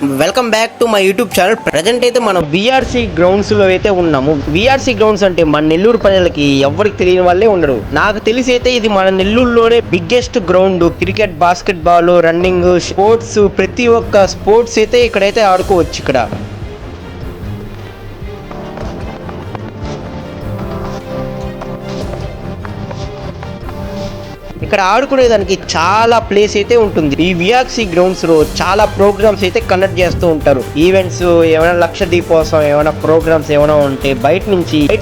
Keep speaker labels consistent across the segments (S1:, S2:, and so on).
S1: Welcome back to my YouTube channel. Present అయితే మనం VRC grounds లో అయితే ఉన్నాము. విఆర్సీ గ్రౌండ్స్ అంటే మన నెల్లూరు ప్రజలకి ఎవరికి తెలియని వాళ్ళే ఉండరు. నాకు తెలిసి అయితే ఇది మన నెల్లూరులోనే biggest ground. Cricket, basketball, running, sports, ప్రతి ఒక్క స్పోర్ట్స్ అయితే ఇక్కడైతే ఆడుకోవచ్చు. ఇక్కడ ఇక్కడ ఆడుకునేదానికి చాలా ప్లేస్ అయితే ఉంటుంది. ఈ విఆర్సీ గ్రౌండ్స్ లో చాలా ప్రోగ్రామ్స్ అయితే కండక్ట్ చేస్తూ ఉంటారు. ఈవెంట్స్ ఏమైనా లక్షదీపోత్సవం, ఏమైనా ప్రోగ్రామ్స్ ఏమైనా ఉంటే బయట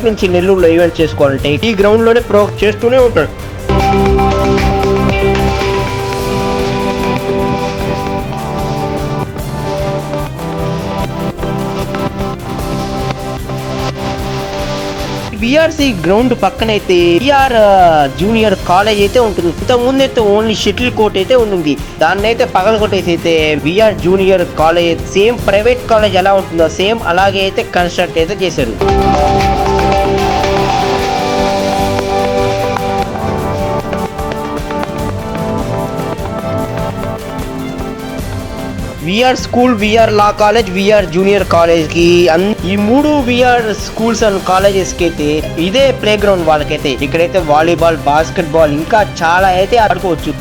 S1: నుంచి నెల్లూరులో ఈవెంట్ చేసుకోవాలంటే ఈ గ్రౌండ్ లోనే చేస్తూనే ఉంటారు. విఆర్సీ గ్రౌండ్ పక్కనైతే విఆర్ జూనియర్ కాలేజ్ అయితే ఉంటుంది. ఇంతకుముందు అయితే ఓన్లీ షటిల్ కోర్ట్ అయితే ఉంటుంది. దాన్ని అయితే పగలగొట్టేసి అయితే VR junior college same private college ఎలా ఉంటుందో సేమ్ అలాగే అయితే కన్స్ట్రక్ట్ అయితే చేశారు. VR school, VR law college, VR junior college కి ఈ మూడు విఆర్ స్కూల్స్ అండ్ కాలేజెస్ కి అయితే ఇదే ప్లే గ్రౌండ్. వాళ్ళకైతే ఇక్కడైతే వాలీబాల్, బాస్కెట్ బాల్ ఇంకా చాలా అయితే ఆడుకోవచ్చు.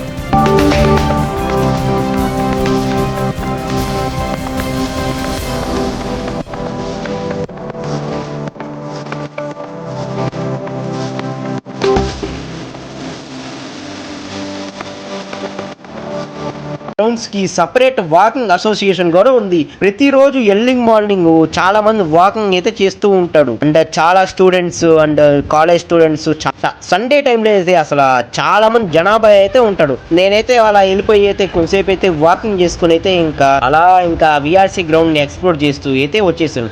S1: గ్రౌండ్స్ కి సపరేట్ వాకింగ్ అసోసియేషన్ కూడా ఉంది. ప్రతిరోజు ఎర్లీ మార్నింగ్ చాలా మంది వాకింగ్ అయితే చేస్తూ ఉంటాడు. అండ్ చాలా students and college students Sunday టైంలో అయితే అసలు చాలా మంది జనాభా అయితే ఉంటాడు. నేనైతే అలా వెళ్ళిపోయి అయితే కొంతసేపు అయితే వాకింగ్ చేసుకుని అయితే ఇంకా విఆర్సీ గ్రౌండ్ ని ఎక్స్ప్లోర్ చేస్తూ అయితే వచ్చేసాను.